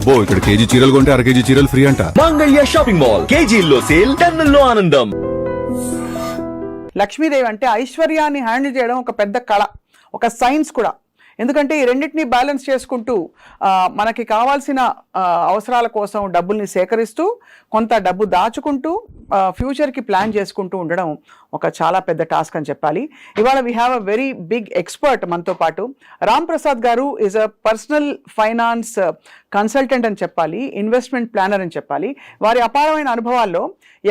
అబ్బో ఇక్కడ కేజీ చీరలు కొంటే అర కేజీ చీరలు ఫ్రీ అంట. మంగళ్య షాపింగ్ మాల్, కేజీల్లో సేల్, టన్నుల్లో ఆనందం. లక్ష్మీదేవి అంటే ఐశ్వర్యాన్ని హ్యాండిల్ చేయడం ఒక పెద్ద కళ, ఒక సైన్స్ కూడా. ఎందుకంటే ఈ రెండింటిని బ్యాలెన్స్ చేసుకుంటూ మనకి కావాల్సిన అవసరాల కోసం డబ్బుల్ని సేకరిస్తూ కొంత డబ్బు దాచుకుంటూ ఫ్యూచర్కి ప్లాన్ చేసుకుంటూ ఉండడం ఒక చాలా పెద్ద టాస్క్ అని చెప్పాలి. ఇవాళ we have a very big expert మనతో పాటు. రామ్ ప్రసాద్ గారు is a personal finance consultant అని చెప్పాలి, ఇన్వెస్ట్మెంట్ ప్లానర్ అని చెప్పాలి. వారి అపారమైన అనుభవాల్లో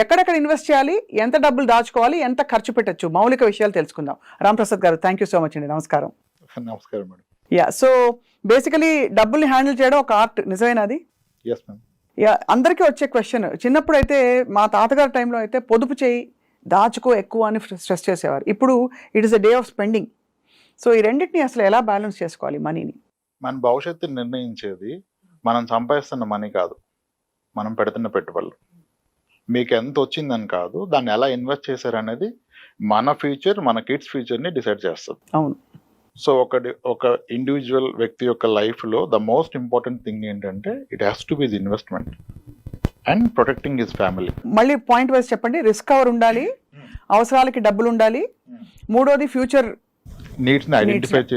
ఎక్కడెక్కడ ఇన్వెస్ట్ చేయాలి, ఎంత డబ్బులు దాచుకోవాలి, ఎంత ఖర్చు పెట్టచ్చు, మౌలిక విషయాలు తెలుసుకుందాం. రామ్ ప్రసాద్ గారు, థ్యాంక్ యూ సో మచ్ అండి. నమస్కారం. నమస్కారం మేడం. యా, సో బేసికలీ డబ్బుల్ని హ్యాండిల్ చేయడం ఒక ఆర్ట్, నిజమేనా అది? Yes ma'am. యా, అందరికీ వచ్చే క్వశ్చన్, చిన్నప్పుడు అయితే మా తాతగారి టైంలో అయితే పొదుపు చేయి, దాచుకో ఎక్కువ అని స్ట్రెస్ చేసేవారు. ఇప్పుడు it is a day of spending. So ఈ రెండింటిని అసలు ఎలా బ్యాలెన్స్ చేసుకోవాలి మనీని? మన భవిష్యత్తుని నిర్ణయించేది మనం సంపాదిస్తున్న మనీ కాదు, మనం పెడుతున్న పెట్టుబడులు. మీకు ఎంత వచ్చిందని కాదు, దాన్ని ఎలా ఇన్వెస్ట్ చేశారనేది మన ఫ్యూచర్, మన కిడ్స్ ఫ్యూచర్ని డిసైడ్ చేస్తుంది. అవును. సో ఒక ఇండివిజువల్ వ్యక్తి యొక్క లైఫ్లో ద మోస్ట్ ఇంపార్టెంట్ థింగ్ ఏంటంటే it has to B investment and protecting his family. మళ్ళీ పాయింట్ వైజ్ చెప్పండి. రిస్క్ కవర్ ఉండాలి, అవసరాలకి డబ్బులు ఉండాలి, మూడోది ఫ్యూచర్ నీడ్స్ని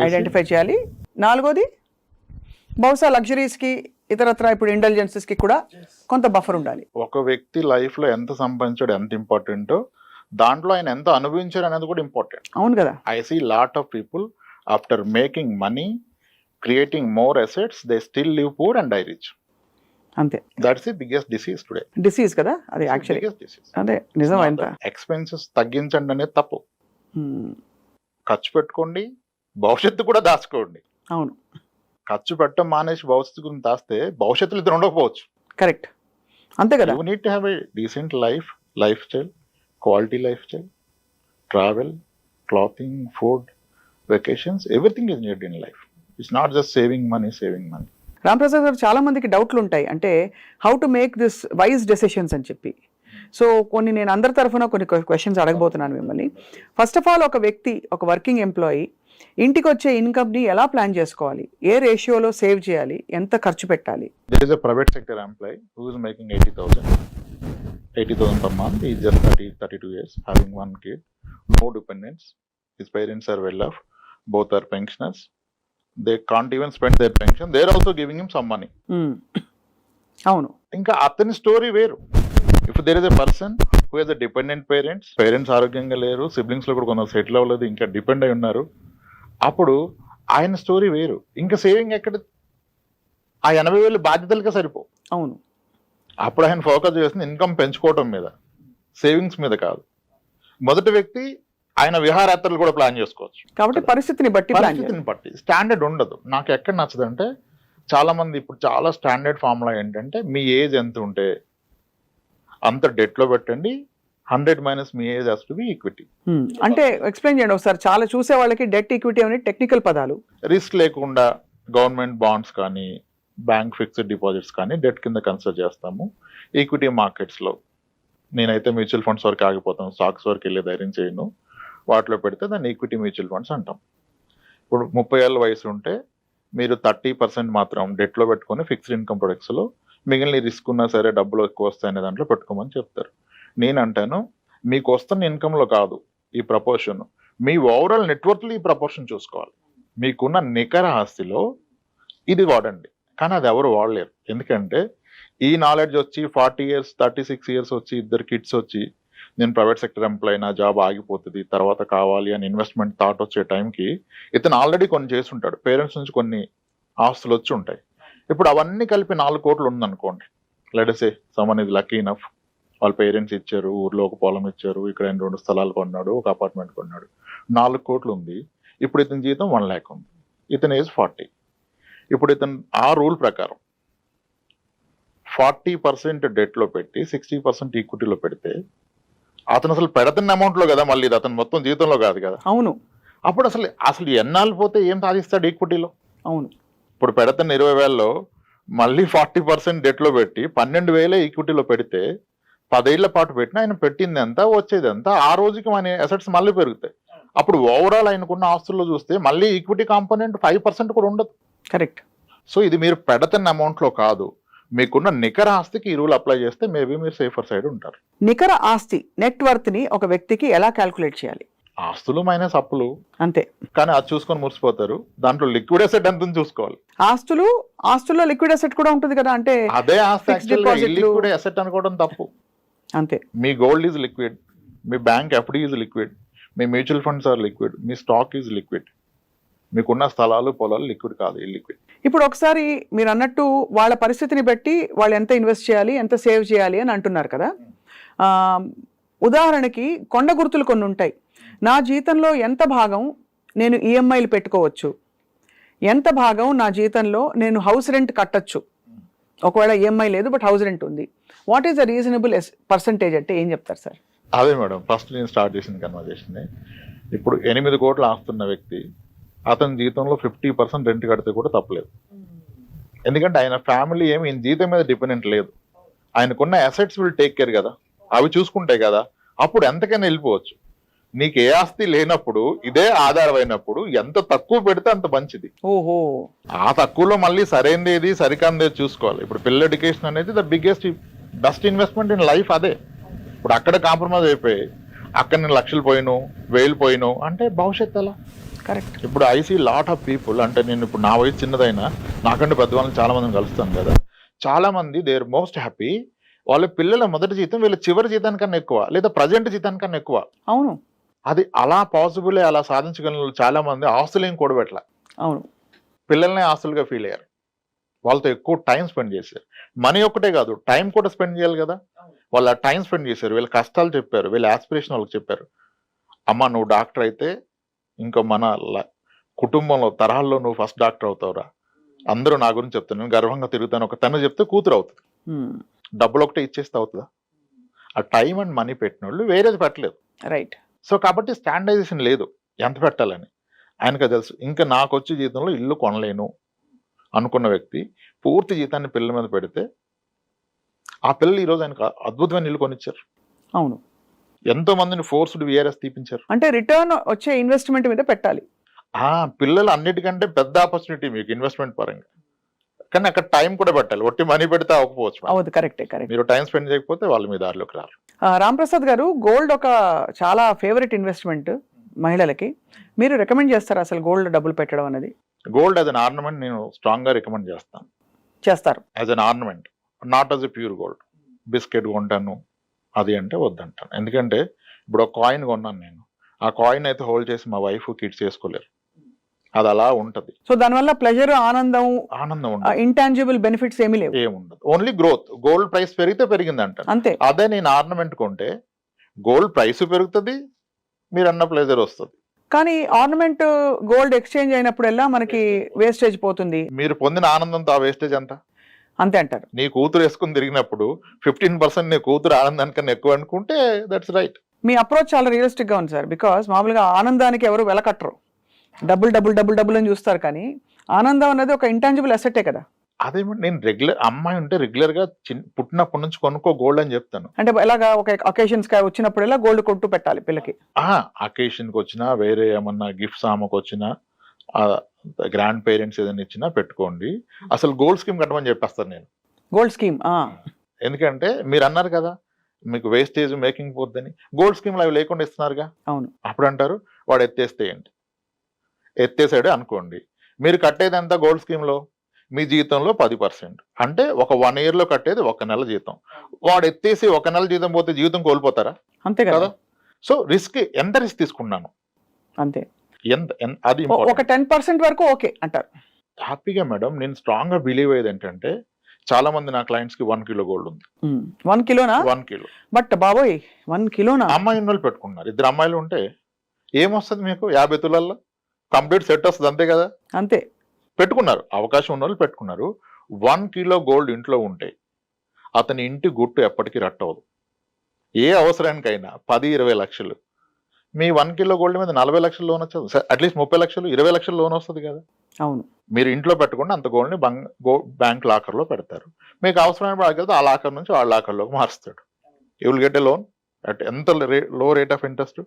ఐడెంటిఫై చేయాలి, నాలుగోది బహుశా లగ్జరీస్కి ఇతరత్ర ఇప్పుడు ఇంటెలిజెన్సెస్కి కూడా కొంత బఫర్ ఉండాలి. ఒక వ్యక్తి లైఫ్లో ఎంత సంపాదించాడు ఎంత ఇంపార్టెంటో, దాంట్లో ఆయన ఎంత అనుభవించారు అనేది కూడా ఇంపార్టెంట్. అవును కదా. I see lot of people after making money, creating more assets, they still live poor and die rich. అంతే. That's the biggest disease today. Disease కదా అది యాక్చువల్లీ. అదే నిజం. ఎంత ఎక్స్పెన్సెస్ తగ్గించండి అనేది తప్పు. ఖర్చు పెట్టుకోండి, భవిష్యత్తు కూడా దాచుకోండి. అవును. ఖర్చు పెట్టడం మానేసి భవిష్యత్తు గురించి దాస్తే భవిష్యత్తులో ఇద్దరు ఉండకపోవచ్చు. కరెక్ట్, అంతే కదా. You need to have a decent life style, quality life style, travel, clothing, food, vacations, everything is needed in life. It's not just saving money. Ram Prasad గారు, చాలా మందికి డౌట్లు ఉంటాయి, అంటే how to make this wise decisions అని చెప్పి. So కొన్ని నేను అందరి తరఫున కొన్ని క్వశ్చన్స్ అడగబోతున్నాను మిమ్మల్ని. ఫస్ట్ ఆఫ్ ఆల్, ఒక వ్యక్తి, ఒక వర్కింగ్ ఎంప్లాయీ ఇంటికి వచ్చే ఇన్కమ్ని ఎలా ప్లాన్ చేసుకోవాలి, ఏ రేషియోలో సేవ్ చేయాలి, ఎంత ఖర్చు పెట్టాలి? There is a private sector employee who is making 80,000 per month. He is just 32 years, having one kid, no dependents. His parents are well off. Both are pensioners. They can't even spend their pension. They are also giving him some money. అవును. ఇంకా అతని story వేరు. If there is a person who has a dependent parents ఆరోగ్యంగా లేరు, siblings లో కూడా కొందరు settle అవ్వలేదు, ఇంకా డిపెండ్ అయి ఉన్నారు, అప్పుడు ఆయన స్టోరీ వేరు. ఇంకా సేవింగ్ ఎక్కడ? ఆ 80,000 బాధ్యతలుగా సరిపో. అవును. అప్పుడు ఆయన ఫోకస్ చేస్తుంది ఇన్కమ్ పెంచుకోవటం మీద, సేవింగ్స్ మీద కాదు. మొదటి వ్యక్తి ఆయన విహారయాత్రలు కూడా ప్లాన్ చేసుకోవచ్చు. కాబట్టి పరిస్థితిని బట్టి స్టాండర్డ్ ఉండదు. నాకు ఎక్కడ నచ్చదంటే, చాలా మంది ఇప్పుడు చాలా స్టాండర్డ్ ఫార్ములా ఏంటంటే, మీ ఏజ్ ఎంత ఉంటే అంత డెట్ లో పెట్టండి, 100 minus me age has to be equity. అంటే ఎక్స్ప్లెయిన్ చేయండి ఒకసారి. చాలా చూసే వాళ్ళకి డెట్ ఈక్విటీ అనే టెక్నికల్ పదాలు. రిస్క్ లేకుండా గవర్నమెంట్ బాండ్స్ కానీ, బ్యాంక్ ఫిక్స్డ్ డిపాజిట్స్ కానీ డెట్ కింద కన్సిడర్ చేస్తాము. ఈక్విటీ మార్కెట్స్ లో నేనైతే మ్యూచువల్ ఫండ్స్ వరకు ఆగిపోతాను, స్టాక్స్ వరకు వెళ్ళే ధైర్యం చేయను. వాటిలో పెడితే దాన్ని ఈక్విటీ మ్యూచువల్ ఫండ్స్ అంటాం. ఇప్పుడు 30 ఏళ్ళ వయసు ఉంటే మీరు 30% మాత్రం డెట్లో పెట్టుకొని ఫిక్స్డ్ ఇన్కమ్ ప్రొడక్ట్స్లో, మిగిలిన రిస్క్ ఉన్నా సరే డబ్బులు ఎక్కువ వస్తాయనే దాంట్లో పెట్టుకోమని చెప్తారు. నేను అంటాను, మీకు వస్తున్న ఇన్కంలో కాదు ఈ ప్రపోర్షన్, మీ ఓవరాల్ నెట్వర్క్లో ఈ ప్రపోర్షన్ చూసుకోవాలి. మీకున్న నికర ఆస్తిలో ఇది వాడండి. కానీ అది ఎవరు వాడలేరు. ఎందుకంటే ఈ నాలెడ్జ్ వచ్చి 40 ఇయర్స్ 36 ఇయర్స్ వచ్చి, 2 కిడ్స్ వచ్చి, నేను ప్రైవేట్ సెక్టర్ ఎంప్లాయీ, నా జాబ్ ఆగిపోతుంది, తర్వాత కావాలి అని ఇన్వెస్ట్మెంట్ థాట్ వచ్చే టైంకి ఇతను ఆల్రెడీ కొన్ని చేస్తుంటాడు. పేరెంట్స్ నుంచి కొన్ని ఆస్తులు వచ్చి ఉంటాయి. ఇప్పుడు అవన్నీ కలిపి 4 కోట్లు ఉందనుకోండి. లెట్ సే సమ్మన్ ఇది లక్కీ ఇనఫ్, వాళ్ళ పేరెంట్స్ ఇచ్చారు, ఊర్లో ఒక పొలం ఇచ్చారు, ఇక్కడ 2 స్థలాలు కొన్నాడు, ఒక అపార్ట్మెంట్ కొన్నాడు, 4 కోట్లు ఉంది. ఇప్పుడు ఇతని జీతం 1 lakh ఉంది, ఇతని ఏజ్ 40. ఇప్పుడు ఇతను ఆ రూల్ ప్రకారం 40% డెట్లో పెట్టి 60% ఈక్విటీలో పెడితే, అతను అసలు పెడుతున్న అమౌంట్ లో కదా, మళ్ళీ అతను మొత్తం జీవితంలో కాదు కదా. అవును. అప్పుడు అసలు ఎన్నాళ్ళు పోతే ఏం సాధిస్తాడు ఈక్విటీలో? అవును. ఇప్పుడు పెడుతున్న 20,000లో మళ్ళీ 40% డెట్ లో పెట్టి 12,000 ఈక్విటీలో పెడితే 10 ఏళ్ల పాటు పెట్టినా ఆయన పెట్టింది ఎంత, వచ్చేది ఎంత, ఆ రోజుకి మన అసెట్స్ మళ్ళీ పెరుగుతాయి. అప్పుడు ఓవరాల్ ఆయనకున్న ఆస్తుల్లో చూస్తే మళ్ళీ ఈక్విటీ కాంపోనెంట్ 5% కూడా ఉండదు. కరెక్ట్. సో ఇది మీరు పెడుతున్న అమౌంట్ లో కాదు, మీకున్న నికర ఆస్తికి ఈ రూల్ అప్లై చేస్తే మేబీ మీరు సేఫర్ సైడ్ ఉంటారు. నికర ఆస్తి నెట్ వర్త్ ని ఒక వ్యక్తికి ఎలా క్యాల్కులేట్ చేయాలి? ఆస్తులు మైనస్ అప్పులు, అంతే. కానీ అది చూసుకొని మురిసిపోతారు. దాంట్లో లిక్విడ్ అసెట్ ఎంత చూసుకోవాలి. ఆస్తుల్లో లిక్విడ్ అసెట్ కూడా ఉంటుంది కదా, అంటే అదే ఆస్తి fixed deposit లు. లిక్విడ్ అసెట్ అనుకోవడం తప్పు. అంతే. మీ గోల్డ్ ఈజ్ లిక్విడ్, మీ బ్యాంక్ ఎఫ్డి ఈజ్ లిక్విడ్, మీ మ్యూచువల్ ఫండ్స్ ఆర్ లిక్విడ్, మీ స్టాక్ ఈజ్ లిక్విడ్. మీకున్న స్థలాలు పొలాలు లిక్విడ్ కాదు, ఇల్లిక్విడ్. ఇప్పుడు ఒకసారి మీరు అన్నట్టు వాళ్ళ పరిస్థితిని బట్టి వాళ్ళు ఎంత ఇన్వెస్ట్ చేయాలి, ఎంత సేవ్ చేయాలి అని అంటున్నారు కదా. ఉదాహరణకి కొండ గుర్తులు కొన్ని ఉంటాయి. నా జీతంలో ఎంత భాగం నేను ఈఎంఐలు పెట్టుకోవచ్చు, ఎంత భాగం నా జీతంలో నేను హౌస్ రెంట్ కట్టచ్చు, ఒకవేళ ఈఎంఐ లేదు బట్ హౌస్ రెంట్ ఉంది. What is the reasonable percentage అంటే ఏం చెప్తారు సార్? అదే మేడం, ఫస్ట్ నేను స్టార్ట్ చేసిన కన్వర్జేషన్. ఇప్పుడు 8 కోట్లు ఆస్తున్న వ్యక్తి అతని జీతంలో 50% రెంట్ కడితే కూడా తప్పలేదు. ఎందుకంటే ఆయన ఫ్యామిలీ ఏమి ఈయన జీతం మీద డిపెండెంట్ లేదు. ఆయనకున్న అసెట్స్ విల్ టేక్ కేర్ కదా, అవి చూసుకుంటాయి కదా, అప్పుడు ఎంతకైనా వెళ్ళిపోవచ్చు. నీకు ఏ ఆస్తి లేనప్పుడు ఇదే ఆధారమైనప్పుడు ఎంత తక్కువ పెడితే అంత మంచిది. ఓహో. ఆ తక్కువలో మళ్ళీ సరైనది ఏది సరికాందేది చూసుకోవాలి. ఇప్పుడు పిల్లల ఎడ్యుకేషన్ అనేది the best investment in life. అదే ఇప్పుడు అక్కడ కాంప్రమైజ్ అయిపోయి అక్కడ నేను లక్షలు పోయిను, 1000 పోయిను అంటే భవిష్యత్తు ఎలా? కరెక్ట్. ఇప్పుడు I see lot of people, అంటే నేను ఇప్పుడు నా వయసు చిన్నదైనా నాకంటే పెద్దవాళ్ళని చాలా మందిని కలుస్తాను కదా, చాలా మంది దే ఆర్ మోస్ట్ హ్యాపీ. వాళ్ళ పిల్లల మొదటి జీతం వీళ్ళ చివరి జీతానికన్నా ఎక్కువ, లేదా ప్రజెంట్ జీతానికన్నా ఎక్కువ. అవును. అది అలా పాసిబులే, అలా సాధించగల చాలా మంది ఆస్తులు ఏం కూడబెట్టలే. అవును. పిల్లల్ని ఆస్తులుగా ఫీల్ అయ్యారు, వాళ్ళతో ఎక్కువ టైం స్పెండ్ చేశారు. మనీ ఒక్కటే కాదు, టైం కూడా స్పెండ్ చేయాలి కదా. వాళ్ళు ఆ టైం స్పెండ్ చేశారు, వీళ్ళ కష్టాలు చెప్పారు, వీళ్ళ ఆస్పిరేషన్ వాళ్ళకి చెప్పారు. అమ్మ నువ్వు డాక్టర్ అయితే ఇంకో మన కుటుంబంలో తరహాల్లో నువ్వు ఫస్ట్ డాక్టర్ అవుతావురా, అందరూ నా గురించి చెప్తాను, నేను గర్వంగా తిరుగుతాను. ఒక తను చెప్తే కూతురు అవుతుంది. డబ్బులు ఒకటే ఇచ్చేస్తే అవుతుందా? ఆ టైం అండ్ మనీ పెట్టిన వాళ్ళు వేరేది పెట్టలేదు. రైట్. సో కాబట్టి స్టాండర్డైజేషన్ లేదు ఎంత పెట్టాలని. ఆయనకు తెలుసు. ఇంకా నాకు వచ్చే జీతంలో ఇల్లు కొనలేను అనుకున్న వ్యక్తి పూర్తి జీతాన్ని పిల్లల మీద పెడితే ఆ పిల్లలు ఈరోజు ఆయనకు అద్భుతమైన ఇల్లు కొనిచ్చారు. అవును. ఎంతో మందిని ఫోర్స్డ్ విఆర్ఎస్ తీపించారు. అంటే రిటర్న్ వచ్చే ఇన్వెస్ట్మెంట్ మీద పెట్టాలి. పిల్లలు అన్నిటికంటే పెద్ద ఆపర్చునిటీ మీకు ఇన్వెస్ట్మెంట్ పరంగా, కానీ అక్కడ టైం కూడా పెట్టాలి. ఒట్టి మనీ పెడితే అవ్వకపోవచ్చు. అవును, కరెక్టే. మీరు టైం స్పెండ్ చేయకపోతే వాళ్ళు మీ దారిలోకి రారు. రాంప్రసాద్ గారు, గోల్డ్ ఒక చాలా ఫేవరెట్ ఇన్వెస్ట్మెంట్ మహిళలకి. మీరు రికమెండ్ చేస్తారా అసలు గోల్డ్ డబ్బులు పెట్టడం అనేది? గోల్డ్ యాజ్ అన్ ఆర్నమెంట్ నేను స్ట్రాంగ్ గా రికమెండ్ చేస్తారు. As an ornament, not as a pure gold. Biscuit కొంటాను అది అంటే వద్దంటాను. ఎందుకంటే ఇప్పుడు ఒక కాయిన్ కొన్నాను నేను, ఆ కాయిన్ అయితే హోల్డ్ చేసి మా వైఫ్ కిడ్స్ చేసుకోలేరు. అది అలా ఉంటది. సో దానివల్ల ప్లెజర్, ఆనందం ఉండదు. ఇంటాంజిబుల్ బెనిఫిట్స్ ఏమీ లేవు. ఏముండదు. Only growth. గోల్డ్ ప్రైస్ పెరిగితే పెరిగింది అంట, అంతే. అదే నేను ఆర్నమెంట్ కొంటే గోల్డ్ ప్రైస్ పెరుగుతుంది, మీరు అన్న ప్లెజర్ వస్తుంది. కానీ ఆర్నమెంట్ గోల్డ్ ఎక్స్చేంజ్ అయినప్పుడల్లా మనకి వేస్టేజ్ పోతుంది. మీరు పొందిన ఆనందంతో ఆ వేస్టేజ్ ఎంత? అంతే అంటారు. నీ కూతురు వేసుకుని తిరిగినప్పుడు 15% నీ కూతురు ఆనందానికన్నా ఎక్కువ అనుకుంటే దట్స్ రైట్. మీ అప్రోచ్ చాలా రియలిస్టిక్ గా ఉంది సార్. బికాస్ మామూలుగా ఆనందానికి ఎవరు వెల కట్టరు, డబుల్ డబుల్ డబుల్ డబుల్ అని చూస్తారు. కానీ ఆనందం అనేది ఒక ఇంటాంజిబుల్ అసెట్టే కదా. అదేమంటే నేను రెగ్యులర్ అమ్మాయి ఉంటే రెగ్యులర్ గా పుట్టినప్పటి నుంచి కొనుక్కో గోల్డ్ అని చెప్తాను. అంటే ఎలాగా ఒక అకేషన్స్ వచ్చినప్పుడల్లా గోల్డ్ కొట్టు పెట్టాలి పిల్లకి. అకేషన్ కి వచ్చినా, వేరే ఏమన్నా గిఫ్ట్స్ ఆమెకు వచ్చినా, గ్రాండ్ పేరెంట్స్ ఏదైనా ఇచ్చినా పెట్టుకోండి. అసలు గోల్డ్ స్కీమ్ కట్టమని చెప్పేస్తాను నేను. Gold scheme. ఎందుకంటే మీరు అన్నారు కదా మీకు వేస్టేజ్ మేకింగ్ పోద్దని, గోల్డ్ స్కీమ్లు అవి లేకుండా ఇస్తున్నారుగా. అవును. అప్పుడు అంటారు వాడు ఎత్తేస్తే ఏంటి, ఎత్తేసాడు అనుకోండి, మీరు కట్టేది ఎంత గోల్డ్ స్కీమ్ లో? మీ జీతంలో 10%. అంటే ఒక 1 year లో కట్టేది 1 నెల జీతం. వాడు ఎత్తేసి 1 నెల జీతం పోతే జీవితం కోల్పోతారా? అంతే కదా. సో రిస్క్ ఎంత రిస్క్ తీసుకున్నాను అంతే. అది ఒక 10% వరకు ఓకే అంటారు హ్యాపీగా. మేడం నేను స్ట్రాంగ్ గా బిలీవ్ అయ్యేది ఏంటంటే, చాలా మంది నా క్లయింట్స్ కి 1 kilo గోల్డ్ ఉంది. 1 కిలోనా? 1 kilo. బట్ బాబోయ్ 1 కిలోనా? అమ్మాయి వాళ్ళు పెట్టుకున్నారు, 2 అమ్మాయిలు ఉంటే ఏమొస్తుంది మీకు? 50 తులాల్లో కంప్లీట్ సెట్ వస్తుంది. అంతే కదా. అంతే. పెట్టుకున్నారు, అవకాశం ఉన్న వాళ్ళు పెట్టుకున్నారు. 1 kilo గోల్డ్ ఇంట్లో ఉంటే అతని ఇంటి గుట్టు ఎప్పటికీ రట్టవదు. ఏ అవసరానికైనా 10-20 లక్షలు. మీ 1 kilo గోల్డ్ మీద 40 లక్షలు లోన్ వచ్చేది, అట్లీస్ట్ 30 లక్షలు 20 లక్షలు లోన్ వస్తుంది కదా. అవును. మీరు ఇంట్లో పెట్టుకుంటే అంత గోల్డ్ని బ్యాంక్ లాకర్లో పెడతారు. మీకు అవసరమైన అడిగితే ఆ లాకర్ నుంచి ఆ లాకర్లోకి మారుస్తాడు. You will get a loan at ఎంత లో rate of interest.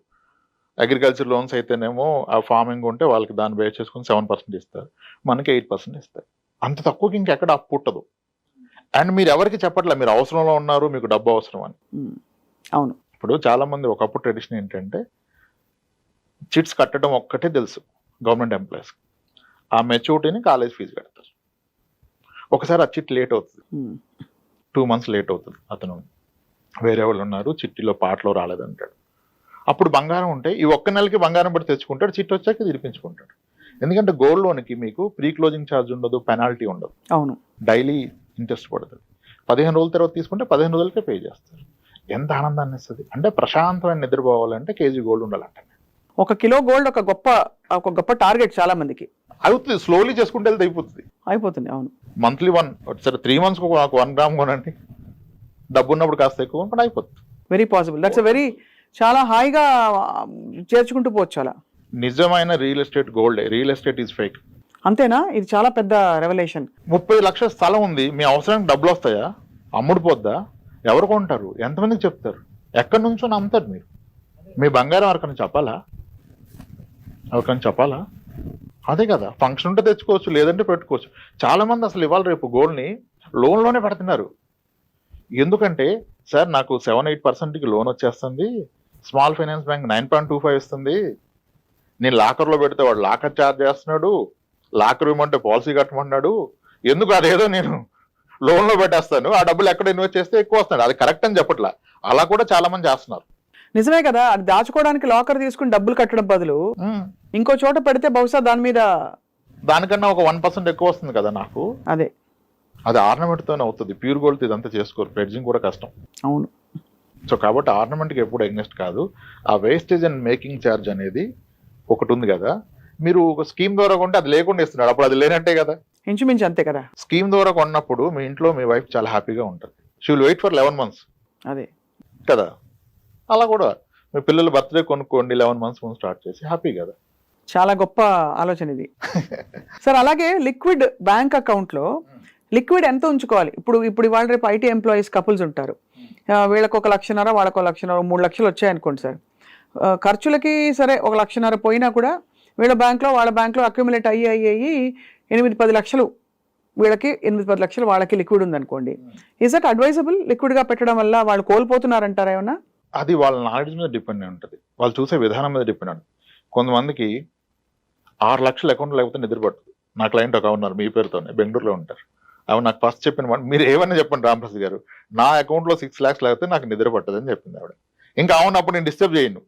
Agriculture loans అయితేనేమో ఆ ఫార్మింగ్ ఉంటే వాళ్ళకి దాన్ని బేస్ చేసుకుని 7% ఇస్తారు, మనకి 8% ఇస్తారు. అంత తక్కువకి ఇంకెక్కడ అప్పు పుట్టదు. అండ్ మీరు ఎవరికి చెప్పట్లే మీరు అవసరంలో ఉన్నారు, మీకు డబ్బు అవసరం అని. అవును. ఇప్పుడు చాలా మంది ఒకప్పుడు ట్రెడిషన్ ఏంటంటే చిట్స్ కట్టడం ఒక్కటే తెలుసు గవర్నమెంట్ ఎంప్లాయీస్. ఆ మెచ్యూరిటీని కాలేజ్ ఫీజు కడతారు. ఒకసారి ఆ చిట్ లేట్ అవుతుంది, 2 months లేట్ అవుతుంది, అతను వేరే వాళ్ళు ఉన్నారు చిట్టిలో పాటలో రాలేదంటాడు. అప్పుడు బంగారం ఉంటే ఈ ఒక్క నెలకి బంగారం పడి తెచ్చుకుంటాడు, చిట్టి వచ్చాక తిరిపించుకుంటాడు. ఎందుకంటే గోల్డ్ లోన్కి మీకు ప్రీ క్లోజింగ్ ఛార్జ్ ఉండదు, పెనాల్టీ ఉండదు, అవును, డైలీ ఇంట్రెస్ట్ పడుతుంది. 15 రోజుల తర్వాత తీసుకుంటే 15 రోజులకే పే చేస్తారు. ఎంత ఆనందాన్ని ఇస్తుంది అంటే ప్రశాంతమైన నిద్రపోవాలంటే కేజీ గోల్డ్ ఉండాలంటే. 1 కిలో గోల్డ్ ఒక గొప్ప టార్గెట్ చాలా మందికి. అవుతుంది, స్లోలీ చేసుకుంటే వెళ్తే అయిపోతుంది. అవును, మంత్లీ 1 సరే 3 months నాకు 1 గ్రామ్ కొనండి, డబ్బు ఉన్నప్పుడు కాస్త ఎక్కువ కొనుక్కుంటే అయిపోతుంది. Very possible. దట్స్ వెరీ చాలా హాయిగా చేర్చుకుంటూ పోవచ్చు అలా. నిజమైన real estate gold, real estate is fake. అంతేనా? ఇది చాలా పెద్ద రెవల్యూషన్. 30 లక్షల స్థలం ఉంది, మీ అవసరానికి డబ్బులు వస్తాయా? అమ్ముడు పోద్దా? ఎవరు కొంటారు? ఎంతమందికి చెప్తారు? ఎక్కడి నుంచో నమ్ముతారు మీరు? మీ బంగారం ఎవరికైనా చెప్పాలా? అదే కదా, ఫంక్షన్ ఉంటే తెచ్చుకోవచ్చు, లేదంటే పెట్టుకోవచ్చు. చాలా మంది అసలు ఇవాళ రేపు గోల్డ్ని లోన్లోనే పెడుతున్నారు. ఎందుకంటే సార్ నాకు 7-8% లోన్ వచ్చేస్తుంది, స్మాల్ ఫైనాన్స్ బ్యాంక్ 9.25 ఇస్తుంది, నేను లాకర్లో పెడితే వాడు లాకర్ ఛార్జ్ చేస్తున్నాడు, లాకర్ ఇవ్వమంటే పాలసీ కట్టమన్నాడు, ఎందుకు అదేదో నేను లోన్లో పెట్టేస్తాను, ఆ డబ్బులు ఎక్కడ ఇన్వెస్ట్ చేస్తే ఎక్కువ వస్తున్నాడు. అది కరెక్ట్ అని చెప్పట్లా, అలా కూడా చాలా మంది చేస్తున్నారు. నిజమే కదా, అది దాచుకోవడానికి లాకర్ తీసుకుని డబ్బులు కట్టడం బదులు ఇంకో చోట పెడితే బహుశా దానికన్నా ఒక 1% ఎక్కువ వస్తుంది కదా నాకు. అదే, అది ఆర్నమెంట్తోనే అవుతుంది, ప్యూర్ గోల్డ్ ఇదంతా చేసుకోరు, ప్లెడ్జింగ్ కూడా కష్టం. అవును. సో కాబట్టి ఆర్నమెంట్కి ఎప్పుడు ఎగ్నెస్ట్ కాదు. ఆ వేస్టేజ్ అండ్ మేకింగ్ ఛార్జ్ అనేది ఒకటి ఉంది కదా, మీరు ఒక స్కీమ్ ద్వారా కొంటే అది లేకుండా ఇస్తున్నాడు, అప్పుడు అది లేనట్టే కదా. ఇంచుమించు అంతే కదా. స్కీమ్ ద్వారా కొన్నప్పుడు మీ ఇంట్లో మీ వైఫ్ చాలా హ్యాపీగా ఉంటుంది, she will wait for 11 months. అదే కదా, అలా కూడా మీ పిల్లలు బర్త్డే కొనుక్కోండి, 11 months ముందు స్టార్ట్ చేసి హ్యాపీ కదా. చాలా గొప్ప ఆలోచన ఇది. సార్ అలాగే లిక్విడ్ బ్యాంక్ అకౌంట్లో లిక్విడ్ ఎంత ఉంచుకోవాలి? ఇప్పుడు ఇవాళ రేపు ఐటీ ఎంప్లాయీస్ కపుల్స్ ఉంటారు, వీళ్ళకి 1 లక్షన్నర, వాళ్ళకి 1 లక్షన్నర, 3 లక్షలు వచ్చాయనుకోండి సార్. ఖర్చులకి సరే 1 లక్షన్నర పోయినా కూడా వీళ్ళ బ్యాంక్లో వాళ్ళ బ్యాంక్లో అక్యుములేట్ అయ్యి 8-10 లక్షలు వీళ్ళకి, 8-10 లక్షలు వాళ్ళకి లిక్విడ్ ఉందనుకోండి. Is that advisable? లిక్విడ్గా పెట్టడం వల్ల వాళ్ళు కోల్పోతున్నారంటారా ఏమన్నా? అది వాళ్ళ నాలెడ్జ్ మీద డిపెండ్ అయి ఉంటుంది, వాళ్ళు చూసే విధానం మీద డిపెండ్ ఉంటుంది. కొంతమందికి 6 లక్షలు అకౌంట్ లేకపోతే నిద్ర పడుతుంది. నా క్లయింట్ ఒక ఉన్నారు మీ పేరుతోనే, బెంగళూరులో ఉంటారు. అవి నాకు ఫస్ట్ చెప్పిన మాట, మీరు ఏమన్నా చెప్పండి రామప్రసాద్ గారు, నా అకౌంట్లో 6 lakhs లేకపోతే నాకు నిద్ర పట్టదు అని చెప్పింది ఆవిడ. ఇంకా అవునప్పుడు నేను డిస్టర్బ్ చేయను,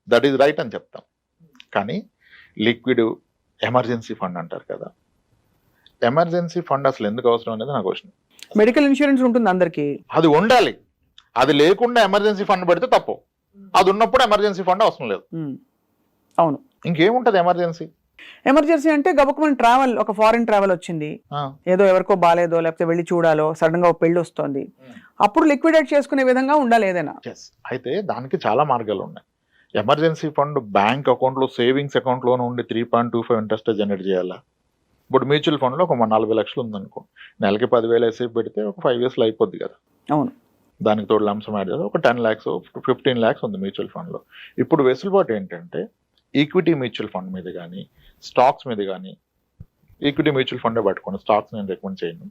దట్ ఈజ్ రైట్ అని చెప్తాం. కానీ లిక్విడ్ ఎమర్జెన్సీ ఫండ్ అంటారు కదా, ఎమర్జెన్సీ ఫండ్ అసలు ఎందుకు అవసరం అనేది నా క్వశ్చన్. మెడికల్ ఇన్సూరెన్స్ ఉంటుంది అందరికి, అది ఉండాలి. అది లేకుండా ఎమర్జెన్సీ ఫండ్ పెడితే తప్పు, అది ఉన్నప్పుడు ఎమర్జెన్సీ ఫండ్ అవసరం లేదు. అవును. ఇంకేముంటది ఎమర్జెన్సీ అంటే గబుకమైన ట్రావెల్, ఒక ఫారిన్ ట్రావెల్ వచ్చింది, ఏదో ఎవరికో బాలేదో లేకపోతే వెళ్ళి చూడాలో, సడన్ గా పెళ్లి వస్తుంది, అప్పుడు లిక్విడేట్ చేసుకునే విధంగా ఉండాలి ఏదైనా. అయితే దానికి చాలా మార్గాలు ఉన్నాయి. ఎమర్జెన్సీ ఫండ్ బ్యాంక్ అకౌంట్లో, సేవింగ్స్ అకౌంట్లో నుండి 3.25 ఇంట్రెస్ట్ జనరేట్ చేయాలా? ఇప్పుడు మ్యూచువల్ ఫండ్లో ఒక 40 లక్షలు ఉందనుకో, నెలకి 10,000 వేసి పెడితే ఒక 5 yearsలో అయిపోద్ది కదా. అవును. దానికి తోడు లంసం యాడ్ చేస్తే ఒక 10 lakhs 15 lakhs ఉంది మ్యూచువల్ ఫండ్లో. ఇప్పుడు వెసులుబాటు ఏంటంటే ఈక్విటీ మ్యూచువల్ ఫండ్ మీద కానీ, స్టాక్స్ మీద కానీ, ఈక్విటీ మ్యూచువల్ ఫండే పట్టుకోండి, స్టాక్స్ నేను రికమెండ్ చేయను.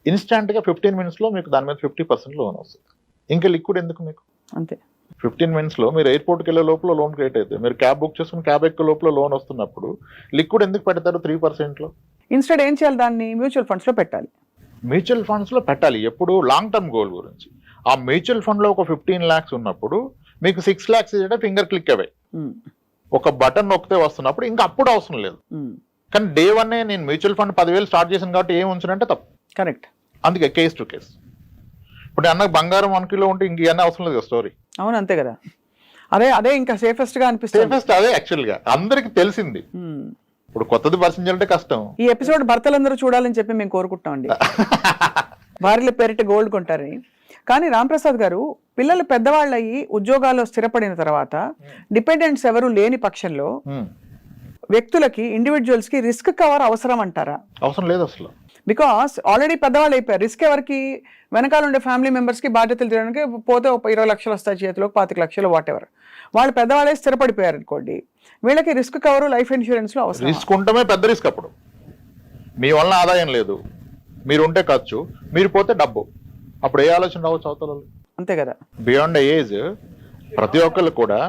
ఇన్స్టాంట్గా 15 minutesలో మీకు దాని మీద 50% లోన్ వస్తుంది. ఇంకా లిక్విడ్ ఎందుకు మీకు? అంతే. 15 minutesలో మీరు ఎయిర్పోర్ట్కి వెళ్ళే లోపల లోన్ క్రియేట్ అవుతుంది, మీరు క్యాబ్ బుక్ చేసుకుని క్యాబ్ ఎక్కే లోపల లోన్ వస్తున్నప్పుడు లిక్విడ్ ఎందుకు పెడతారు 3%లో? ఇన్స్టెడ్ ఏం చేయాలి, దాన్ని మ్యూచువల్ ఫండ్స్లో పెట్టాలి. మ్యూచువల్ ఫండ్స్లో పెట్టాలి ఎప్పుడు? లాంగ్ టర్మ్ గోల్ గురించి. ఆ మ్యూచువల్ ఫండ్లో ఒక 15 lakhs ఉన్నప్పుడు మీకు 6 lakhs ఫింగర్ క్లిక్ అవే, ఒక బటన్ నొక్కితే వస్తున్నప్పుడు ఇంకా అప్పుడు అవసరం లేదు. కానీ డే 1 నేను మ్యూచువల్ ఫండ్ 10,000 స్టార్ట్ చేశాను కాబట్టి ఏం ఉంచునంటే తప్పు. కరెక్ట్. అందుకే కేస్ టు కేస్. ఇప్పుడు అన్నకు బంగారం 1 kilo ఉంటే ఇంక ఇవన్నీ అవసరం లేదు స్టోరీ. అవును, అంతే కదా. అదే ఇంకా సేఫెస్ట్ గా అనిపిస్తుంది. సేఫెస్ట్ అదే యాక్చువల్ గా అందరికి తెలిసింది. ఇప్పుడు కొత్తది పరిచయం చేయాలంటే కష్టం. ఈ ఎపిసోడ్ భర్తలందరూ చూడాలని చెప్పి మేము కోరుకుంటామండి, భార్యల పేరిట గోల్డ్ కొంటారని. కానీ రాంప్రసాద్ గారు, పిల్లలు పెద్దవాళ్ళు అయ్యి ఉద్యోగాల్లో స్థిరపడిన తర్వాత డిపెండెంట్స్ ఎవరు లేని పక్షంలో వ్యక్తులకి, ఇండివిజువల్స్ కి రిస్క్ కవర్ అవసరం అంటారా? అవసరం లేదు అసలు. బికాస్ ఆల్రెడీ పెద్దవాళ్ళు అయిపోయారు. రిస్క్ ఎవరికి? వెనకాల ఉండే ఫ్యామిలీ మెంబర్స్ కి బాధ్యతలు తీయడానికి పోతే 20 లక్షలు వస్తాయి చేతిలో, 25 లక్షలు, వాట్ ఎవర్. వాళ్ళు పెద్దవాళ్ళే స్థిరపడిపోయారు అనుకోండి, వీళ్ళకి రిస్క్ కవర్ లైఫ్ ఇన్సూరెన్స్ లో అవసరం. రిస్క్ ఉండటమే పెద్ద రిస్క్. అప్పుడు మీ వల్ల ఆదాయం లేదు, మీరు ఉంటే ఖర్చు, మీరు పోతే డబ్బు. అప్పుడు ఏ ఆలోచన రావచ్చు అవతల వాళ్ళకి? అంతే కదా. బియాండ్ ఏజ్ ప్రతి ఒక్కళ్ళు కూడా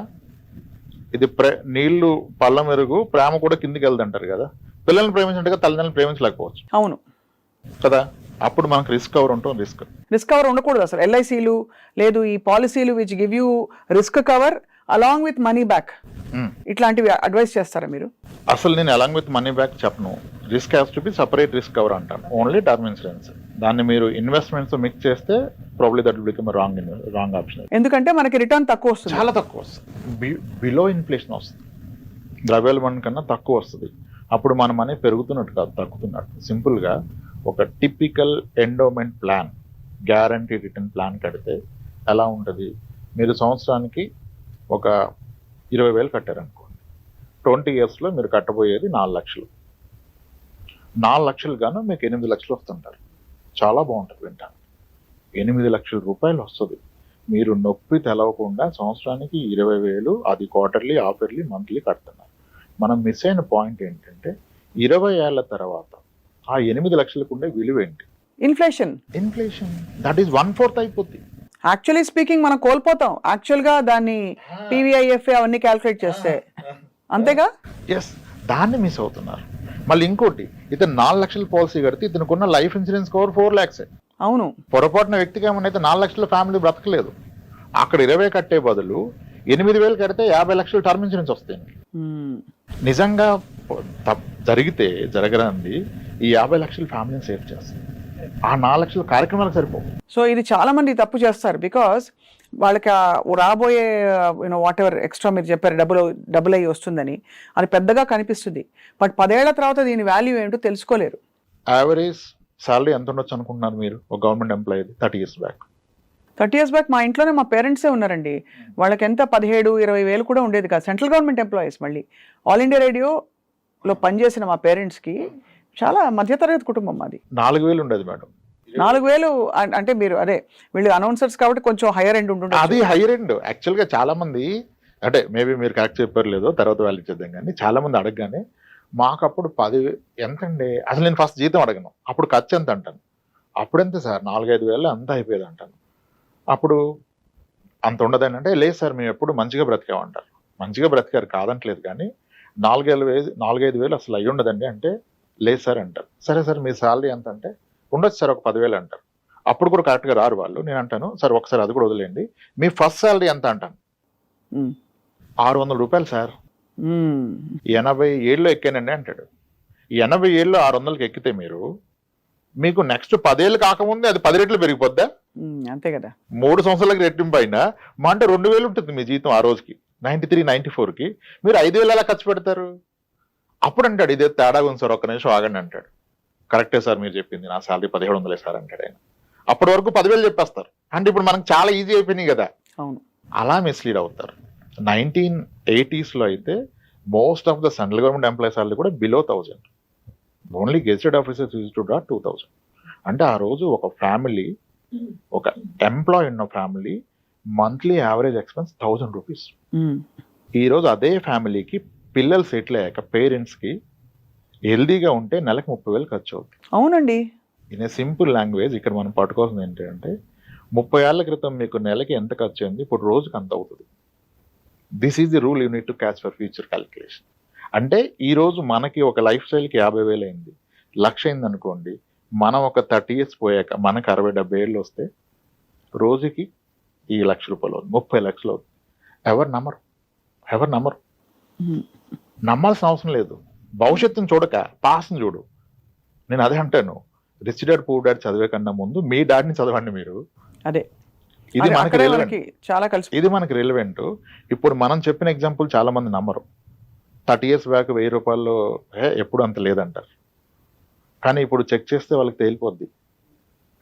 ఇది నీళ్లు పళ్ళ మెరుగు, ప్రేమ కూడా కిందికి వెళ్తుంటారు కదా. పిల్లల్ని ప్రేమించినట్టుగా తల్లిదండ్రులను ప్రేమించలేకపోవచ్చు అవును కదా. అప్పుడు మనకు రిస్క్ కవర్ ఉంటుంది. రిస్క్ కవర్ ఉండకూడదు అసలు. ఎల్ఐసీలు లేదు ఈ పాలసీలు which give you risk cover along with money back, ఇట్లాంటివి అడ్వైస్ చేస్తారా మీరు? అసలు నేను అలాంగ్ విత్ మనీ బ్యాక్ చెప్పను. Risk has to be separate risk cover అంటాను. Only term insurance. దాన్ని మీరు ఇన్వెస్ట్మెంట్స్ మిక్స్ చేస్తే probably that will become wrong option. ఎందుకంటే మనకి రిటర్న్ తక్కువ వస్తుంది, చాలా తక్కువ వస్తుంది. బిలో ఇన్ఫ్లేషన్ వస్తుంది. ద్రవ్యోల్బణం కన్నా తక్కువ వస్తుంది. అప్పుడు మన మనీ పెరుగుతున్నట్టు కాదు, తగ్గుతున్నట్టు. సింపుల్గా ఒక typical endowment plan, guarantee return plan కడితే ఎలా ఉంటుంది? మీరు సంవత్సరానికి ఒక 20,000 కట్టారనుకోండి. 20 yearsలో మీరు కట్టబోయేది 4 లక్షలు. 4 లక్షలు గాను మీకు 8 లక్షలు వస్తుంటారు. చాలా బాగుంటుంది వింటాను. 8 లక్షల రూపాయలు వస్తుంది. మీరు నొప్పి తెలవకుండా సంవత్సరానికి 20,000, అది క్వార్టర్లీ, హాఫ్ ఇయర్లీ, మంత్లీ కడుతున్నారు. మనం మిస్ అయిన పాయింట్ ఏంటంటే 20 ఏళ్ల తర్వాత ఆ 8 లక్షలకు ఉండే విలువ ఏంటి? ఇన్ఫ్లేషన్ దట్ ఈస్ 1/4 అయిపోద్ది. యాక్చువల్లీ స్పీకింగ్ మనం కోల్పోతాం యాక్చువల్గా దాన్ని పీవీఐఎఫ్ అవన్నీ క్యాల్కులేట్ చేస్తే, అంతేగా? ఎస్, దాన్ని మిస్ అవుతున్నారు. మళ్ళీ ఇంకోటి, ఇతను 4 లక్షల పాలసీ కడితే ఇతనుకున్న లైఫ్ ఇన్సూరెన్స్ కవర్ 4 lakhs. అవును. పొరపాటున వ్యక్తికి ఏమన్నా అయితే 4 లక్షల ఫ్యామిలీ బ్రతకలేదు. అక్కడ 20 కట్టే బదులు 8,000 కడితే 50 లక్షలు టర్మ్ ఇన్సూరెన్స్ వస్తాయి. నిజంగా జరిగితే జరగరాంది ఈ 50 లక్షలు ఫ్యామిలీని సేవ్ చేస్తుంది. ఆ 4 లక్షల కార్యక్రమాలకు సరిపోవు. సో ఇది చాలా మంది తప్పు చేస్తారు. బికాస్ వాళ్ళకి రాబోయే వాట్ ఎవర్ ఎక్స్ట్రా మీరు చెప్పారు డబుల్ అయ్యి వస్తుందని, అది పెద్దగా కనిపిస్తుంది. బట్ 10 ఏళ్ల తర్వాత దీని వాల్యూ ఏంటో తెలుసుకోలేరు. యావరేజ్ సాలరీ ఎంత ఉండొచ్చు అనుకుంటున్నారు మీరు ఒక government employee 30 years back? 30 years back మా ఇంట్లోనే మా పేరెంట్సే ఉన్నారండి. వాళ్ళకి ఎంత 17-20 వేలు కూడా ఉండేది కాదు. Central government employees. మళ్ళీ ఆల్ ఇండియా రేడియోలో పనిచేసిన మా పేరెంట్స్కి చాలా మధ్యతరగతి కుటుంబం అది. 4,000 ఉండేది మేడం. 4,000 అంటే మీరు అదే వీళ్ళు అనౌన్సర్స్ కాబట్టి కొంచెం హైయర్ ఎండ్ ఉంటుంది. అది హైయర్ ఎండ్. యాక్చువల్గా చాలా మంది, అంటే మేబీ మీరు కరెక్ట్ చెప్పారు లేదో తర్వాత వాళ్ళు ఇచ్చేద్దాం, కానీ చాలా మంది అడగగానే మాకు అప్పుడు 10,000 ఎంతండి, అసలు నేను ఫస్ట్ జీతం అడగను, అప్పుడు ఖర్చు ఎంత అంటాను. అప్పుడెంత సార్? 4-5 వేలు అంతా అయిపోయేది అంటాను. అప్పుడు అంత ఉండదని అంటే, లేదు సార్ మేము ఎప్పుడు మంచిగా బ్రతికామంటారు. మంచిగా బ్రతికారు కాదంటలేదు, కానీ 4-5 వేలు అసలు అయ్యి ఉండదండి అంటే, లేదు సార్ అంటారు. సరే సార్ మీ శాలరీ ఎంత అంటే, ఉండొచ్చు సార్ ఒక 10,000 అంటారు. అప్పుడు కూడా కరెక్ట్గా రారు వాళ్ళు. నేను అంటాను సార్ ఒకసారి అది కూడా వదిలేండి, మీ ఫస్ట్ శాలరీ ఎంత అంటాను. 600 రూపాయలు సార్. 80 ఏళ్ళు ఎక్కానండి అంటాడు. 80 ఏళ్ళు 600కి ఎక్కితే మీరు మీకు నెక్స్ట్ 10 ఏళ్ళు కాకముందే అది 10 రెట్లు పెరిగిపోద్దా? అంతే కదా. 3 సంవత్సరాలకి రెట్టింపు అయినా మా అంటే 2,000 ఉంటుంది మీ జీతం ఆ రోజుకి. 93-94కి మీరు 5,000 ఎలా ఖర్చు పెడతారు? అప్పుడు అంటాడు ఇదే తేడా ఉంది సార్, ఒక్క నిమిషం ఆగండి అంటాడు. కరెక్టే సార్ మీరు చెప్పింది, నా శాలరీ 1,700 సార్ అంటాడు ఆయన. అప్పటి వరకు 10,000 చెప్పేస్తారు. అంటే ఇప్పుడు మనకు చాలా ఈజీ అయిపోయినాయి కదా. అవును. అలా మిస్లీడ్ అవుతారు. 1980s అయితే most of the central government employees salary కూడా below 1,000. Only gazetted officers used to draw 2,000. అంటే ఆ రోజు ఒక ఫ్యామిలీ, ఒక ఎంప్లాయీ ఉన్న family monthly average expense 1,000 rupees. ఈరోజు అదే ఫ్యామిలీకి పిల్లలు సెటిల్ అయ్యాక పేరెంట్స్కి హెల్దీగా ఉంటే నెలకు 30,000 ఖర్చు అవుతుంది. అవునండి. ఇన్ ఏ సింపుల్ లాంగ్వేజ్ ఇక్కడ మనం పట్టుకోవాల్సింది ఏంటంటే 30 ఏళ్ల క్రితం మీకు నెలకి ఎంత ఖర్చు అయింది, ఇప్పుడు రోజుకి అంత అవుతుంది. This is the rule you need to catch for future calculation. అంటే ఈరోజు మనకి ఒక లైఫ్ స్టైల్కి 50,000 అయింది, 1,00,000 అయింది అనుకోండి. మనం ఒక 30 years పోయాక మనకు 60-70 ఏళ్ళు వస్తే రోజుకి ఈ 1,00,000 రూపాయలు అవుతుంది, 30 లక్షలు అవుతుంది. ఎవరు నమ్మరు. నమ్మాల్సిన అవసరం లేదు. భవిష్యత్తును చూడక పాస్ట్ని చూడు. నేను అదే అంటాను, రిచ్ డాడ్ పూర్ డాడ్ చదివే కన్నా ముందు మీ డాడ్ని చదవండి మీరు. అదే ఇది మనకి రిలవెంట్. చాలా కలిసి ఇది మనకి రిలవెంట్. ఇప్పుడు మనం చెప్పిన ఎగ్జాంపుల్ చాలా మంది నమ్మరు. 30 years బ్యాక్ 1,000 రూపాయలు ఎప్పుడు అంత లేదంటారు. కానీ ఇప్పుడు చెక్ చేస్తే వాళ్ళకి తేలిపోద్ది.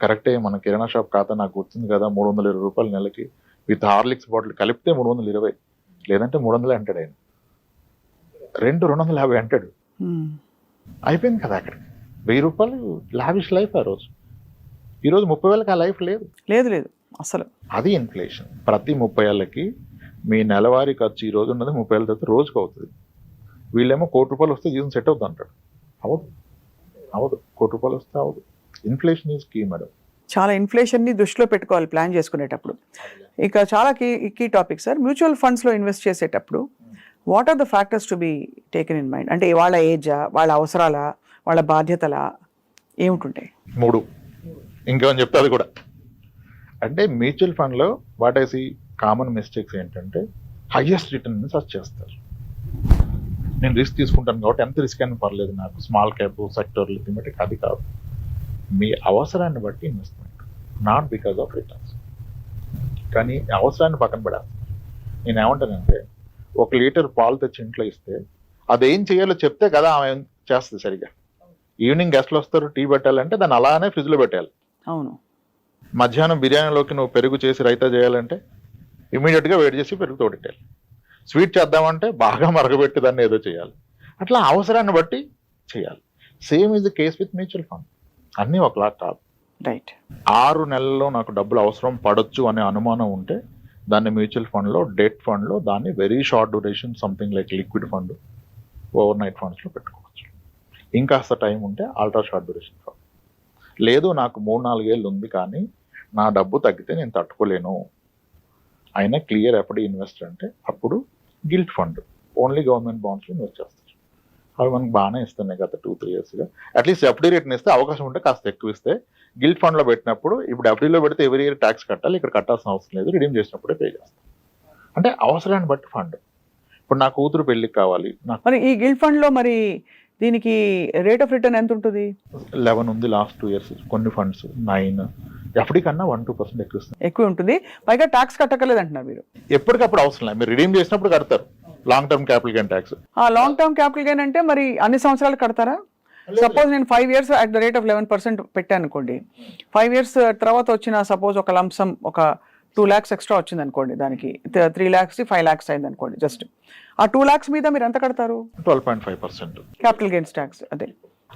కరెక్టే, మన కిరాణా షాప్ ఖాతా నాకు గుర్తుంది కదా, 320 రూపాయలు నెలకి విత్ హార్లిక్స్ బాటిల్ కలిపితే 320, లేదంటే 300 అంటాడు ఆయన. 250 అంటాడు. అయిపోయింది కదా అక్కడ. 1,000 రూపాయలు లావిష్ లైఫ్ ఆ రోజు. ఈరోజు 30,000కి ఆ లైఫ్ లేదు అసలు. అది ఇన్ఫ్లేషన్. ప్రతి 30 ఏళ్ళకి మీ నెలవారీ ఖర్చు ఈ రోజు ఉన్నది 30 ఏళ్ళ తర్వాత రోజుకు అవుతుంది. వీళ్ళేమో 1,00,00,000 రూపాయలు వస్తే జీవితం సెట్ అవుతుంది అంటాడు. అవదు. 1,00,00,000 రూపాయలు వస్తే అవదు. Inflation is key madam. చాలా ఇన్ఫ్లేషన్ని దృష్టిలో పెట్టుకోవాలి ప్లాన్ చేసుకునేటప్పుడు. ఇక చాలా కీ టాపిక్ సార్, మ్యూచువల్ ఫండ్స్లో ఇన్వెస్ట్ చేసేటప్పుడు what are the factors to be taken in mind? అంటే వాళ్ళ ఏజా, వాళ్ళ అవసరాల, వాళ్ళ బాధ్యతల ఏమిటుంటాయి? 3 ఇంకేమని చెప్తే అది కూడా. అంటే మ్యూచువల్ ఫండ్లో what I see common mistakes ఏంటంటే హైయెస్ట్ రిటర్న్ సర్చ్ చేస్తారు. నేను రిస్క్ తీసుకుంటాను కాబట్టి ఎంత రిస్క్ అయినా పర్లేదు, నాకు స్మాల్ క్యాప్ సెక్టర్ లిమిటెడ్ అది కాదు. మీ అవసరాన్ని బట్టి investment, not because of returns. కానీ అవసరాన్ని పక్కన పెడాలి. నేను ఏమంటానంటే 1 లీటర్ పాలు తెచ్చి ఇంట్లో ఇస్తే అదేం చేయాలో చెప్తే కదా ఆమె చేస్తుంది సరిగా. ఈవినింగ్ గెస్ట్లు వస్తారు, టీ పెట్టాలంటే దాన్ని అలానే ఫ్రిడ్జ్లో పెట్టాలి. అవును. మధ్యాహ్నం బిర్యానీలోకి నువ్వు పెరుగు చేసి రైతా చేయాలంటే ఇమీడియట్గా వేడి చేసి పెరుగు తోడెట్టాలి. స్వీట్ చేద్దామంటే బాగా మరగబెట్టి దాన్ని ఏదో చేయాలి. అట్లా అవసరాన్ని బట్టి చేయాలి. Same is the case with mutual fund. అన్నీ ఒకలా కాదు. రైట్. 6 నెలల్లో నాకు డబ్బులు అవసరం పడొచ్చు అనే అనుమానం ఉంటే దాన్ని మ్యూచువల్ ఫండ్లో, డెట్ ఫండ్లో, దాన్ని very short duration something like liquid fund, over night ఫండ్స్లో పెట్టుకోవచ్చు. ఇంకాస్త టైం ఉంటే అల్ట్రా షార్ట్ డ్యూరేషన్ ఫండ్. లేదు నాకు 3-4 ఏళ్ళు ఉంది కానీ నా డబ్బు తగ్గితే నేను తట్టుకోలేను అయినా క్లియర్ ఎప్పుడు ఇన్వెస్టర్ అంటే అప్పుడు గిల్ట్ ఫండ్, ఓన్లీ గవర్నమెంట్ బాండ్స్లో ఇన్వెస్ట్ చేస్తారు. అవి మనకు బాగానే ఇస్తున్నాయి గత 2-3 ఇయర్స్గా. అట్లీస్ట్ ఎఫ్డీ రేట్ని ఇస్తే అవకాశం ఉంటే కాస్త ఎక్కువ ఇస్తే. గిల్ట్ ఫండ్లో పెట్టినప్పుడు ఇప్పుడు ఎఫ్డీలో పెడితే ఎవరీ ఇయర్ ట్యాక్స్ కట్టాలి, ఇక్కడ కట్టాల్సిన అవసరం లేదు, రిడీమ్ చేసినప్పుడే పే చేస్తాం. అంటే అవసరాన్ని బట్టి ఫండ్. ఇప్పుడు నా కూతురు పెళ్ళికి కావాలి, నాకు మరి ఈ గిల్డ్ ఫండ్లో మరి దీనికి రేట్ ఆఫ్ రిటర్న్ ఎంత ఉంటుంది? 11 ఉంది లాస్ట్ 2 ఇయర్స్. కొన్ని ఫండ్స్ 9, ఎఫ్డీ కన్నా 1-2% ఎక్కువ ఇస్తుంది. ఎక్కువ ఉంటుంది. పైగా ట్యాక్స్ కట్టకలేదు అంటున్నారు మీరు. ఎప్పటికప్పుడు అవసరం లేదు, మీరు రిడీమ్ చేసినప్పుడు కడతారు long term capital gain tax. ఆ లాంగ్ టర్మ్ క్యాపిటల్ గెయిన్ అంటే మరి అన్ని సంవత్సరాలు కడతారా? సపోజ్ నేను 5 years at the rate of 11% పెట్టాను అనుకోండి. 5 years తర్వాత వచ్చిన సపోజ్ ఒక లంసమ్ ఒక 2 lakhs ఎక్స్ట్రా వచ్చింది అనుకోండి, దానికి 3 lakhs 5 lakhs అయింది అనుకోండి. జస్ట్ ఆ 2 lakhs మీద మీరు ఎంత కడతారు? 12.5% క్యాపిటల్ గెయిన్స్ ట్యాక్స్.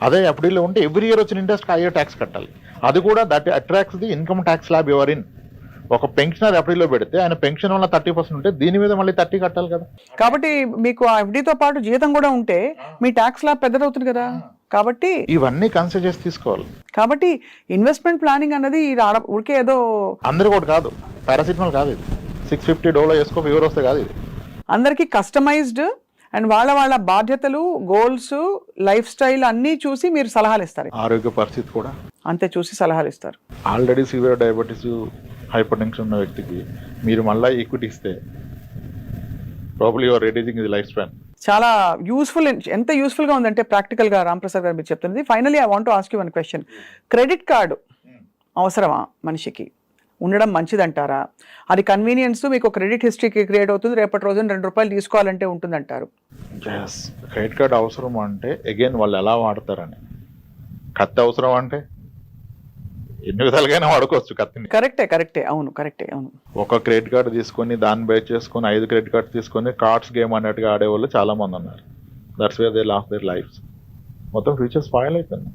అదే ఎఫ్డీలో ఉంటే ఎవ్రీ ఇయర్ వచ్చిన ఇంట్రెస్ట్ అయ్యే ట్యాక్స్ కట్టాలి. అది కూడా that attracts the income tax slab your in. ఒక పెన్షనర్ ఎఫ్డీలో పెడితే ఆయన పెన్షన్ వల్ల 30% ఉంటే దీని మీద మళ్ళీ 30 కట్టాలి కదా. కాబట్టి మీకు ఆ ఎఫ్డీతో పాటు జీతం కూడా ఉంటే మీ ట్యాక్స్ స్లాబ్ పెద్దదవుతుంది కదా. కాబట్టి ఇవన్నీ కన్సిడర్ చేసి తీసుకోవాలి. కాబట్టి ఇన్వెస్ట్మెంట్ ప్లానింగ్ అన్నది ఊరికే ఏదో అందరు కూడా కాదు, పారాసిటమాల్ కాదు ఇది. 650 డోలో వేసుకో ఫీవర్ వస్తే కాదు ఇది. అందరికీ కస్టమైజ్డ్ అండ్ వాళ్ళ బాధ్యతలు, గోల్స్, లైఫ్ స్టైల్ అన్నీ చూసి మీరు సలహాలు ఇస్తారు. ఆరోగ్య పరిస్థితి కూడా అంతే చూసి సలహాలు ఇస్తారు. Already severe diabetes, hyper tension ఉన్న వ్యక్తికి మీరు మళ్ళీ ఈక్విటీ ఇస్తే probably your reducing the life span. చాలా యూస్ఫుల్. ఎంత యూస్ఫుల్గా ఉందంటే ప్రాక్టికల్గా రాంప్రసాద్ గారు మీరు చెప్తున్నది. Finally I want to ask you one question. Credit card అవసరమా మనిషికి? ఉండడం మంచిదంటారా? అది కన్వీనియన్స్, మీకు క్రెడిట్ హిస్టరీకి క్రియేట్ అవుతుంది, రేపటి రోజున ₹2 తీసుకోవాలంటే ఉంటుందంటారు. క్రెడిట్ కార్డ్ అవసరం అంటే అగైన్ వాళ్ళు ఎలా వాడతారని. కత్తి అవసరం అంటే ఎన్ని విధాలుగానే వాడుకోవచ్చు కత్తిని. కరెక్టే. అవును. ఒక క్రెడిట్ కార్డు తీసుకొని దాన్ని బై చేసుకొని 5 క్రెడిట్ కార్డు తీసుకొని కార్డ్స్ గేమ్ అన్నట్టుగా ఆడేవాళ్ళు చాలా మంది ఉన్నారు. That's where they last there lifes. మొత్తం ఫ్యూచర్ స్పాయిల్ అయిపోయింది.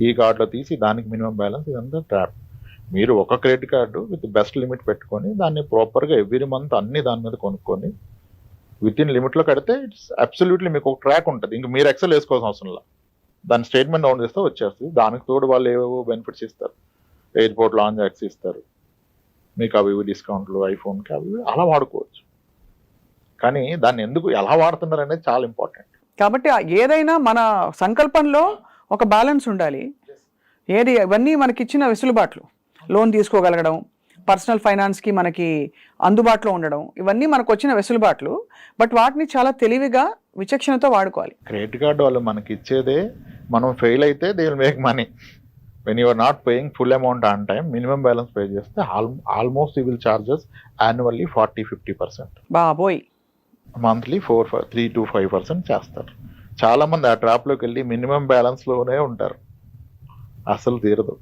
ఈ కార్డులో తీసి దానికి మినిమం బ్యాలెన్స్, ఇదంతా ట్రాప్. మీరు ఒక credit card with best limit పెట్టుకొని దాన్ని ప్రాపర్గా ఎవ్రీ మంత్ అన్ని దాని మీద కొనుక్కొని విత్ ఇన్ లిమిట్లో కడితే ఇట్స్ అబ్సల్యూట్లీ మీకు ఒక ట్రాక్ ఉంటుంది. ఇంక మీరు ఎక్సెల్ వేసుకోవాల్సిన అవసరం లేదు. దాని స్టేట్మెంట్ డౌన్ చేస్తే వచ్చేస్తుంది. దానికి తోడు వాళ్ళు ఏవేవో బెనిఫిట్స్ ఇస్తారు. ఎయిర్పోర్ట్ లాంజ్ యాక్సెస్ ఇస్తారు మీకు, అవి డిస్కౌంట్లు, ఐఫోన్కి అవి అలా వాడుకోవచ్చు. కానీ దాన్ని ఎందుకు ఎలా వాడుతున్నారు అనేది చాలా ఇంపార్టెంట్. కాబట్టి ఏదైనా మన సంకల్పంలో ఒక బ్యాలెన్స్ ఉండాలి. ఇవన్నీ మనకి ఇచ్చిన వెసులుబాట్లు, లోన్ తీసుకోగలగడం, పర్సనల్ ఫైనాన్స్కి మనకి అందుబాటులో ఉండడం, ఇవన్నీ మనకు వచ్చిన వెసులుబాట్లు. బట్ వాటిని చాలా తెలివిగా, విచక్షణతో వాడుకోవాలి. క్రెడిట్ కార్డు వాళ్ళు మనకి ఇచ్చేదే, మనం ఫెయిల్ అయితే they will make money. When you are not paying full amount on time, minimum balance pay చేస్తే almost you will charges annually 40-50%. బాబోయ్. మంత్లీ 3 to 5% చేస్తారు. చాలా మంది ఆ ట్రాప్లోకి వెళ్ళి మినిమం బ్యాలెన్స్లోనే ఉంటారు, అసలు తీరదు.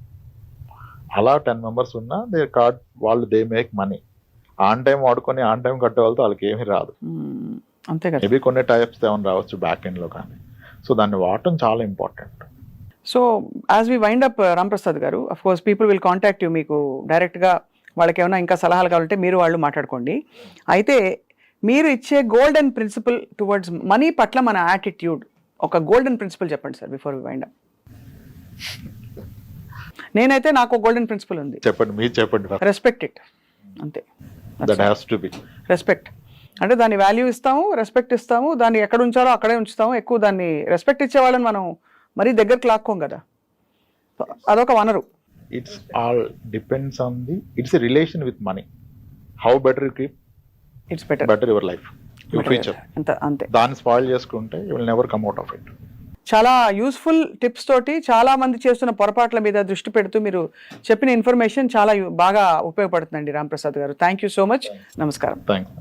అలా 10 members ఉన్నా దే కార్డ్ వాళ్ళు they make money. On time వాడుకొని ఆన్ టైం కట్టే వాళ్ళతో వాళ్ళకి ఏమీ రాదు. అంతే కదా. మేబీ కొన్ని టైప్స్ ఏమైనా రావచ్చు బ్యాక్ ఎండ్లో కానీ. సో దాన్ని వాడటం చాలా important. So as we wind up Ramprasad garu, of course people will contact you. మీకు డైరెక్ట్గా వాళ్ళకి ఏమైనా ఇంకా సలహాలు కావాలంటే మీరు వాళ్ళు మాట్లాడుకోండి. అయితే మీరు ఇచ్చే గోల్డెన్ ప్రిన్సిపల్ టువర్డ్స్ మనీ పట్ల మన యాటిట్యూడ్, ఒక గోల్డెన్ ప్రిన్సిపల్ చెప్పండి sir before we wind up. నేనైతే నాకు గోల్డెన్ ప్రిన్సిపల్ ఉంది, చెప్పండి, మీరు చెప్పండి. రెస్పెక్ట్ ఇట్, అంతే. That has to be respect అంటే దాన్ని వాల్యూ ఇస్తాము, రెస్పెక్ట్ ఇస్తాము, దాన్ని ఎక్కడ ఉంచారో అక్కడే ఉంచుతాము. ఎక్కువ దాన్ని రెస్పెక్ట్ ఇచ్చేవాళ్ళని మనం మరీ దగ్గరికి లాక్కోం కదా, అదొక వనరు. It's all depends on the it's a relation with money. How better you keep it's better better your life, your future. అంతే. దాన్ని స్పాయిల్ చేసుకుంటే you will never come out of it. చాలా యూస్ఫుల్ టిప్స్ తోటి చాలా మంది చేస్తున్న పొరపాట్ల మీద దృష్టి పెడుతూ మీరు చెప్పిన ఇన్ఫర్మేషన్ చాలా బాగా ఉపయోగపడుతుందండి రాంప్రసాద్ గారు. Thank you so much. నమస్కారం. థ్యాంక్స్.